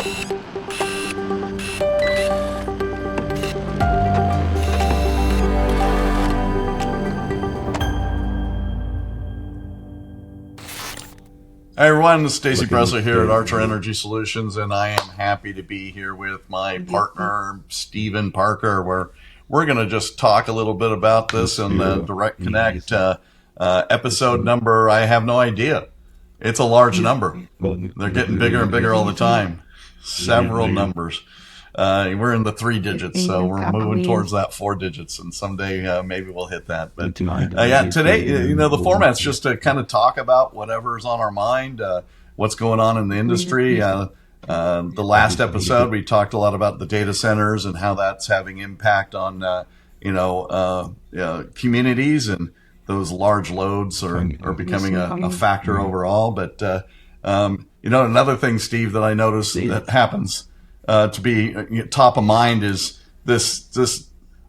Hi everyone, it's Stacy Bresler here at Archer Energy Solutions, and I am happy to be here with my partner, Stephen Parker, where we're going to just talk a little bit about this in the DirectConnect episode number. I have no idea. It's a large number. They're getting bigger and bigger all the time. Several numbers. We're in the 3 digits, so we're moving towards that 4 digits, and someday maybe we'll hit that. But today, the format's just to kind of talk about whatever's on our mind, what's going on in the industry. The last episode, we talked a lot about the data centers and how that's having impact on communities, and those large loads are becoming a factor overall. But another thing, Steve, that I noticed that happens to be top of mind is this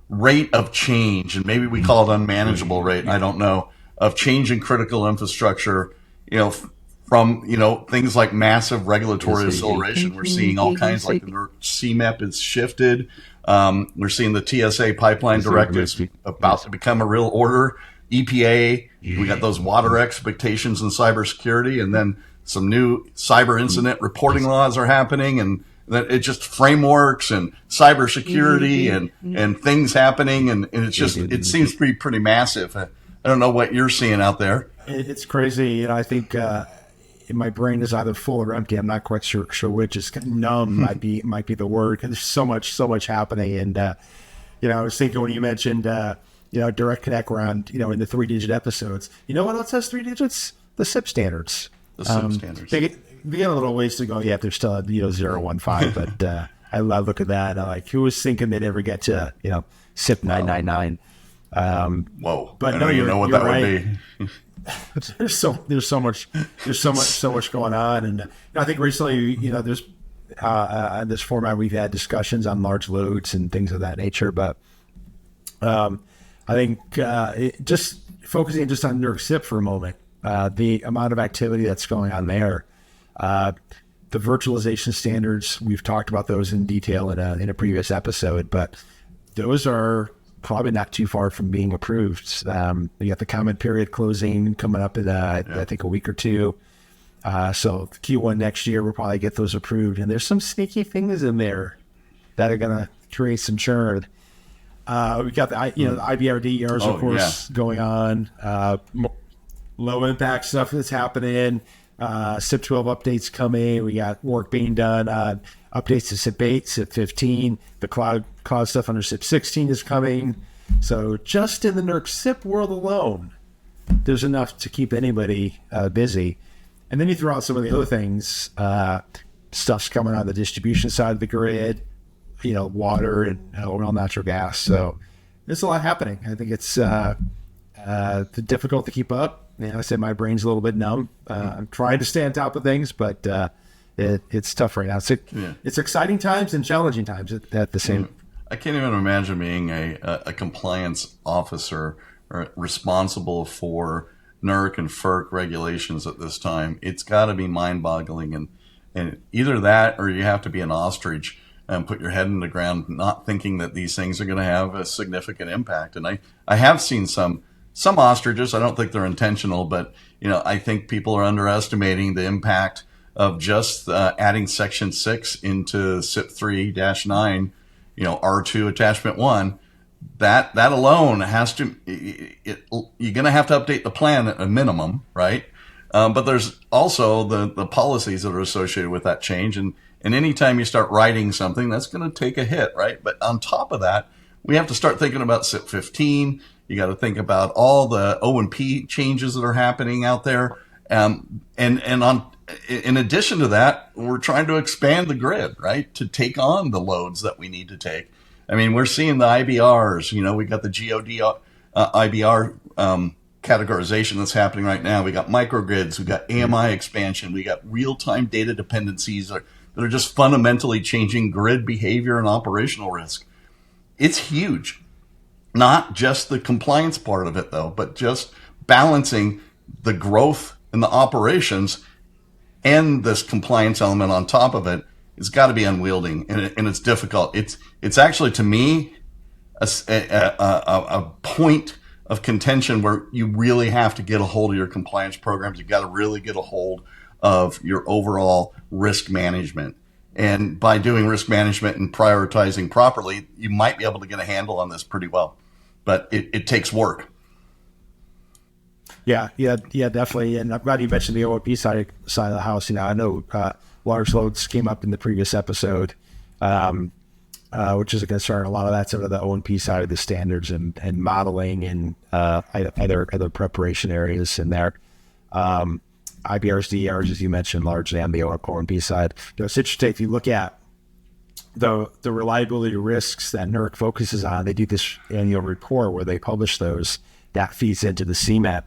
rate of change, and maybe we call it unmanageable rate, I don't know, of change in critical infrastructure, from things like massive regulatory acceleration. We're seeing all kinds, like the NERC CIP is shifted. We're seeing the TSA pipeline directives about to become a real order. EPA, we got those water expectations in cybersecurity, and then some new cyber incident reporting laws are happening, and that it just frameworks and cybersecurity and things happening, and it seems to be pretty massive. I don't know what you're seeing out there. It's crazy. I think my brain is either full or empty. I'm not quite sure which. Is numb might be the word, because there's so much happening. And I was thinking when you mentioned DirectConnect around in the 3-digit episodes. You know what else has 3 digits? The CIP standards. The CIP standards. We got a little ways to go. Yeah, there's still 015, but I look at that. I'm like, who was thinking they'd ever get to CIP 999? Whoa! But I don't even know what that right. would be. there's so much going on, and I think recently there's in this format we've had discussions on large loads and things of that nature. But I think just focusing just on NERC CIP for a moment. The amount of activity that's going on there, the virtualization standards, we've talked about those in detail in a previous episode, but those are probably not too far from being approved. You got the comment period closing coming up in, I think, a week or two. So Q1 next year, we'll probably get those approved. And there's some sneaky things in there that are going to create some churn. We got the IBRD of course, going on. Low impact stuff that's happening. CIP 12 updates coming. We got work being done on updates to CIP 8, CIP 15. The cloud stuff under CIP 16 is coming. So just in the NERC CIP world alone, there's enough to keep anybody busy. And then you throw out some of the other things. Stuff's coming on the distribution side of the grid, water and oil, natural gas. So there's a lot happening. I think it's difficult to keep up. I said my brain's a little bit numb. I'm trying to stay on top of things, but it's tough right now. It's exciting times and challenging times at the same. I can't even imagine being a compliance officer or responsible for NERC and FERC regulations at this time. It's got to be mind-boggling, and either that or you have to be an ostrich and put your head in the ground, not thinking that these things are going to have a significant impact. And I have seen some ostriches. I don't think they're intentional, but I think people are underestimating the impact of just adding Section 6 into CIP 3-9, R2 Attachment 1. That alone has to. You're going to have to update the plan at a minimum, right? But there's also the policies that are associated with that change, and anytime you start writing something, that's going to take a hit, right? But on top of that, we have to start thinking about CIP 15. You got to think about all the O&P changes that are happening out there. In addition to that, we're trying to expand the grid, right, to take on the loads that we need to take. I mean, we're seeing the IBRs. We got the GOD IBR categorization that's happening right now. We got microgrids. We got AMI expansion. We got real-time data dependencies that are just fundamentally changing grid behavior and operational risk. It's huge. Not just the compliance part of it, though, but just balancing the growth and the operations and this compliance element on top of it it's got to be unwielding, and it's difficult. It's actually, to me, a point of contention where you really have to get a hold of your compliance programs. You got to really get a hold of your overall risk management. And by doing risk management and prioritizing properly, you might be able to get a handle on this pretty well. But it takes work. Yeah, definitely. And I'm glad you mentioned the OOP side of the house. I know large loads came up in the previous episode, which is a concern. A lot of that's over the O&P side of the standards and modeling and other preparation areas in there. IBRs, DERs, as you mentioned, largely on the O&P side. It's interesting if you look at the reliability risks that NERC focuses on. They do this annual report where they publish those. That feeds into the CMET.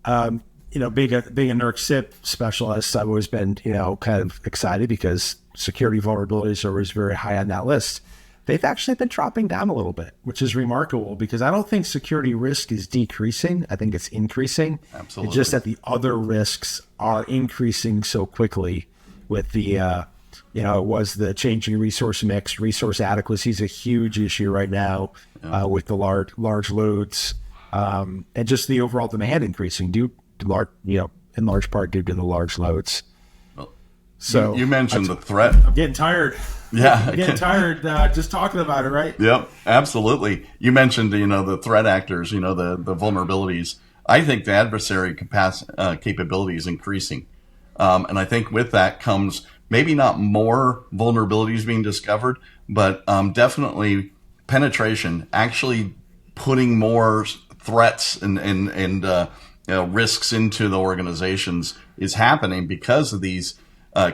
Being a NERC CIP specialist, I've always been, kind of excited because security vulnerabilities are always very high on that list. They've actually been dropping down a little bit, which is remarkable because I don't think security risk is decreasing. I think it's increasing. Absolutely. It's just that the other risks are increasing so quickly with the, it was the changing resource mix. Resource adequacy is a huge issue right now with the large loads. And just the overall demand increasing in large part due to the large loads. Well, so you mentioned the threat. I'm getting tired. Yeah. I'm getting tired just talking about it, right? Yep, absolutely. You mentioned, the threat actors, the vulnerabilities. I think the adversary capability is increasing. And I think with that comes maybe not more vulnerabilities being discovered, but definitely penetration, actually putting more threats and risks into the organizations is happening because of these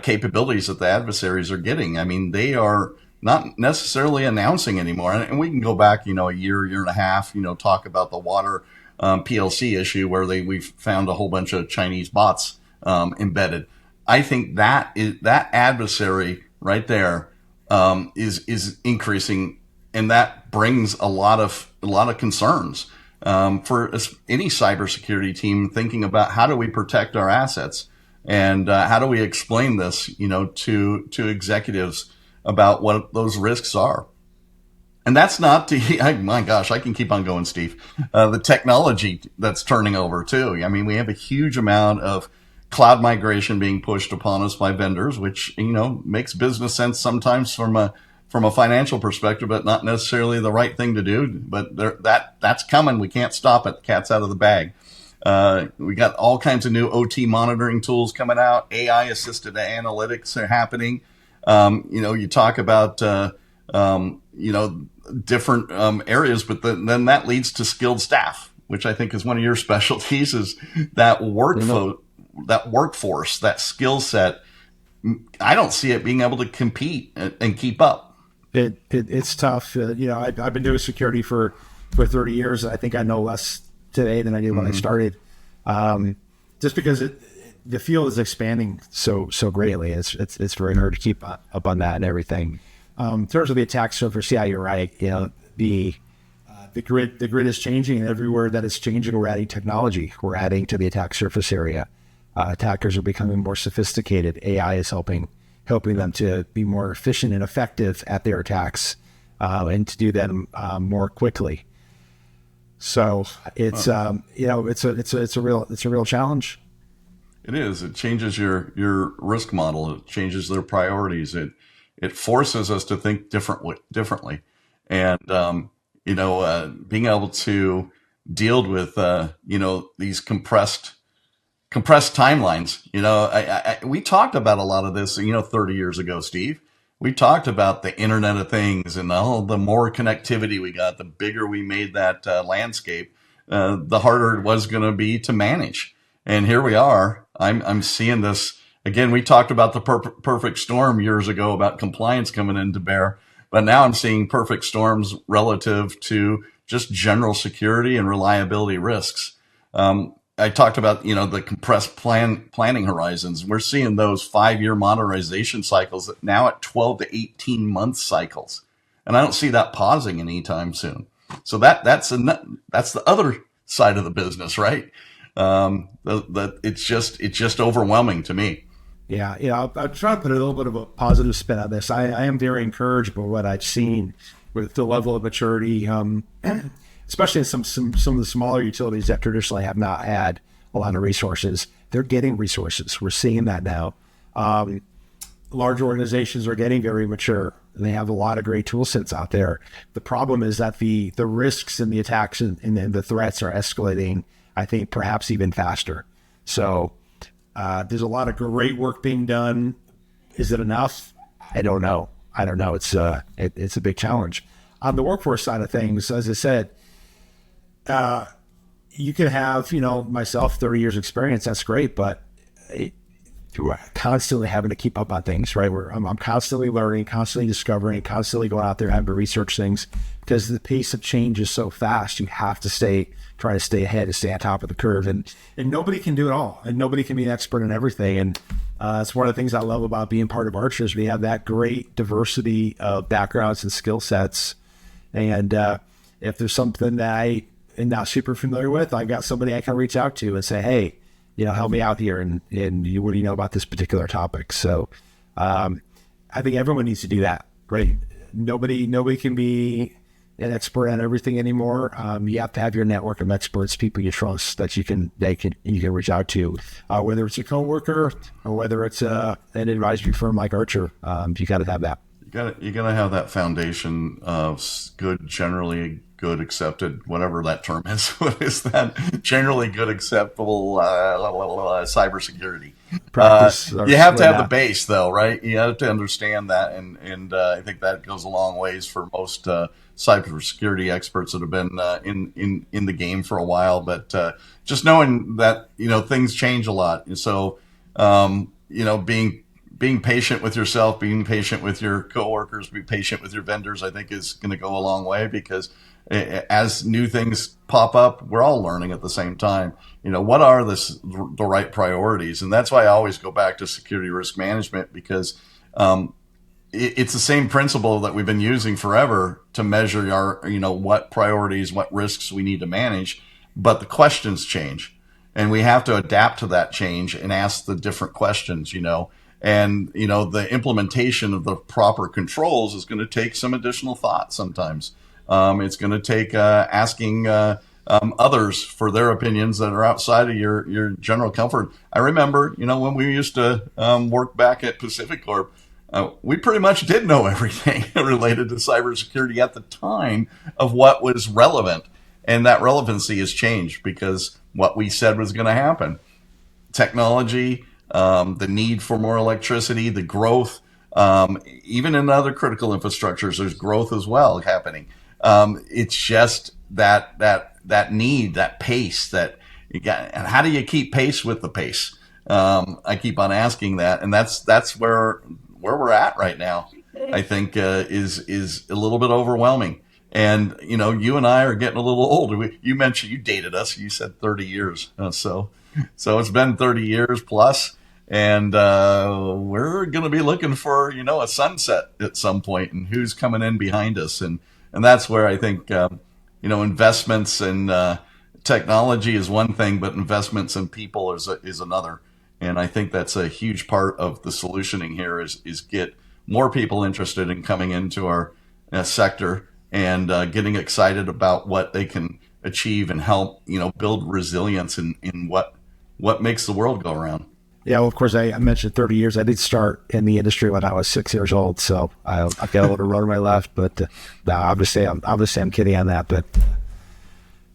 capabilities that the adversaries are getting. I mean, they are not necessarily announcing anymore. And we can go back, a year and a half, talk about the water PLC issue where we've found a whole bunch of Chinese bots embedded. I think that adversary right there is increasing, and that brings a lot of concerns for any cybersecurity team thinking about how do we protect our assets. And how do we explain this, to executives about what those risks are? And that's not my gosh, I can keep on going, Steve. The technology that's turning over too. I mean, we have a huge amount of cloud migration being pushed upon us by vendors, which, makes business sense sometimes from a financial perspective, but not necessarily the right thing to do. But that's coming. We can't stop it. Cat's out of the bag. We got all kinds of new OT monitoring tools coming out. AI assisted analytics are happening. You talk about, different areas, but then that leads to skilled staff, which I think is one of your specialties, is that workforce, that skill set. I don't see it being able to compete and keep up. It's tough. I've been doing security for 30 years. I think I know less today than I did when I started, just because the field is expanding so greatly. It's very hard to keep up on that and everything. In terms of the attack surface, yeah, you're right. The grid is changing, and everywhere that it's changing, we're adding technology. We're adding to the attack surface area. Attackers are becoming more sophisticated. AI is helping them to be more efficient and effective at their attacks, and to do them more quickly. So it's it's a real challenge. It is. It changes your risk model. It changes their priorities. It forces us to think differently, and being able to deal with these compressed timelines. We talked about a lot of this 30 years ago, Steve. We talked about the Internet of Things and the more connectivity we got, the bigger we made that landscape, the harder it was going to be to manage. And here we are. I'm seeing this again. We talked about the perfect storm years ago about compliance coming into bear, but now I'm seeing perfect storms relative to just general security and reliability risks. I talked about, the compressed planning horizons. We're seeing those 5-year modernization cycles now at 12 to 18 month cycles. And I don't see that pausing anytime soon. So that's the other side of the business, right? It's just overwhelming to me. Yeah, I'll try to put a little bit of a positive spin on this. I am very encouraged by what I've seen with the level of maturity, especially in some of the smaller utilities that traditionally have not had a lot of resources. They're getting resources. We're seeing that now. Large organizations are getting very mature. They have a lot of great tool sets out there. The problem is that the risks and the attacks and the threats are escalating, I think, perhaps even faster. So there's a lot of great work being done. Is it enough? I don't know. It's a big challenge. On the workforce side of things, as I said, you can have, myself, 30 years experience. That's great, but you're constantly having to keep up on things, right? I'm constantly learning, constantly discovering, constantly going out there having to research things because the pace of change is so fast. You have to try to stay ahead and stay on top of the curve. And nobody can do it all, and nobody can be an expert in everything. And it's one of the things I love about being part of Archers. We have that great diversity of backgrounds and skill sets. And if there's something that I am not super familiar with, I've got somebody I can reach out to and say, hey, help me out here, and what do you know about this particular topic? So I think everyone needs to do that, right? Nobody can be an expert at everything anymore. You have to have your network of experts, people you trust that you can reach out to, whether it's a coworker or whether it's an advisory firm like Archer. You got to have that. You got to have that foundation of generally good, accepted, whatever that term is. What is that? Generally good, acceptable cybersecurity Practice. You have to have the base, though, right? You have to understand that, and I think that goes a long ways for most cybersecurity experts that have been in the game for a while. But just knowing that things change a lot, and so being patient with yourself, being patient with your coworkers, be patient with your vendors, I think is going to go a long way, because as new things pop up, we're all learning at the same time. What are the right priorities? And that's why I always go back to security risk management, because it's the same principle that we've been using forever to measure our, what priorities, what risks we need to manage, but the questions change, and we have to adapt to that change and ask the different questions, and the implementation of the proper controls is going to take some additional thought sometimes. It's going to take asking others for their opinions that are outside of your general comfort. I remember, when we used to work back at Pacific Corp, we pretty much did know everything related to cybersecurity at the time of what was relevant, and that relevancy has changed because what we said was going to happen. Technology, the need for more electricity, the growth, even in other critical infrastructures, there's growth as well happening. It's just that need, that pace that you got, and how do you keep pace with the pace? I keep on asking that, and that's where we're at right now. I think is a little bit overwhelming. And you and I are getting a little older. You mentioned you dated us. You said 30 years, so it's been 30 years plus. And we're going to be looking for, a sunset at some point, and who's coming in behind us. And that's where I think, investments in technology is one thing, but investments in people is another. And I think that's a huge part of the solutioning here is get more people interested in coming into our sector and getting excited about what they can achieve and help, build resilience in what makes the world go around. Yeah, well, of course, I mentioned 30 years. I did start in the industry when I was 6 years old, so I've got a little run on my left. But no, obviously, I'm kidding on that. But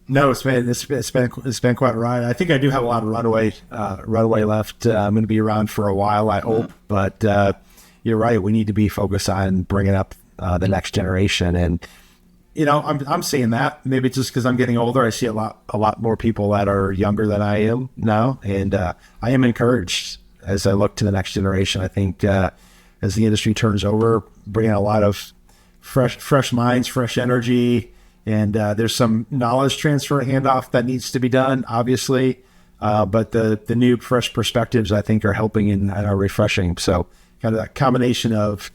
no, it's been quite a ride. I think I do have a lot of runway left. I'm going to be around for a while, I hope. But you're right. We need to be focused on bringing up the next generation, and I'm seeing that. Maybe it's just because I'm getting older. I see a lot more people that are younger than I am now, and I am encouraged as I look to the next generation. I think as the industry turns over, bringing a lot of fresh minds, fresh energy, and there's some knowledge transfer handoff that needs to be done, obviously. But the new, fresh perspectives, I think, are helping and are refreshing. So kind of that combination of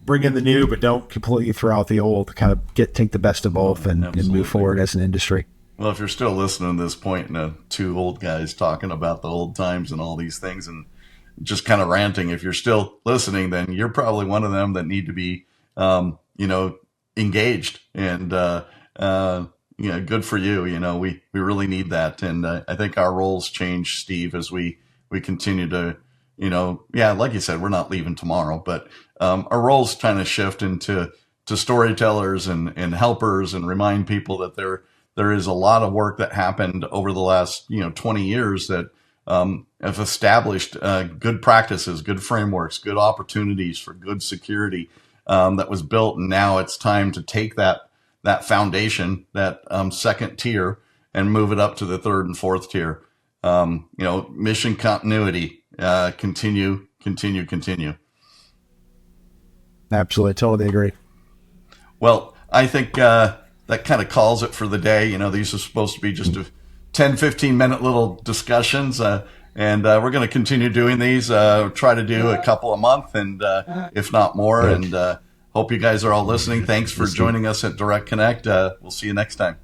bring in the new, but don't completely throw out the old. Kind of take the best of both and move forward as an industry. Well, if you're still listening to this point, two old guys talking about the old times and all these things, and just kind of ranting. If you're still listening, then you're probably one of them that need to be, engaged, and, good for you. We really need that. And I think our roles change, Steve, as we continue to, like you said, we're not leaving tomorrow, but our roles kind of shift into storytellers and helpers, and remind people that there is a lot of work that happened over the last 20 years that have established good practices, good frameworks, good opportunities for good security that was built. And now it's time to take that foundation, that second tier, and move it up to the third and fourth tier. Mission continuity, continue. Absolutely. Totally agree. Well, I think that kind of calls it for the day. These are supposed to be just a 10, 15-minute little discussions, and we're going to continue doing these, try to do a couple a month, and if not more. And hope you guys are all listening. Thanks for joining us at DirectConnect. We'll see you next time.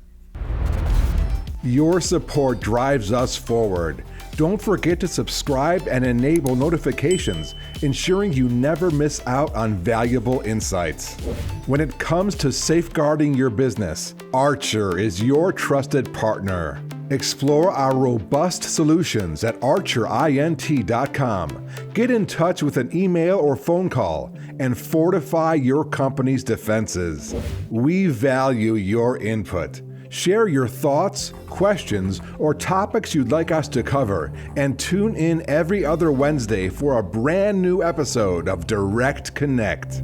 Your support drives us forward. Don't forget to subscribe and enable notifications, ensuring you never miss out on valuable insights. When it comes to safeguarding your business, Archer is your trusted partner. Explore our robust solutions at archerint.com. Get in touch with an email or phone call and fortify your company's defenses. We value your input. Share your thoughts, questions, or topics you'd like us to cover, and tune in every other Wednesday for a brand new episode of Direct Connect.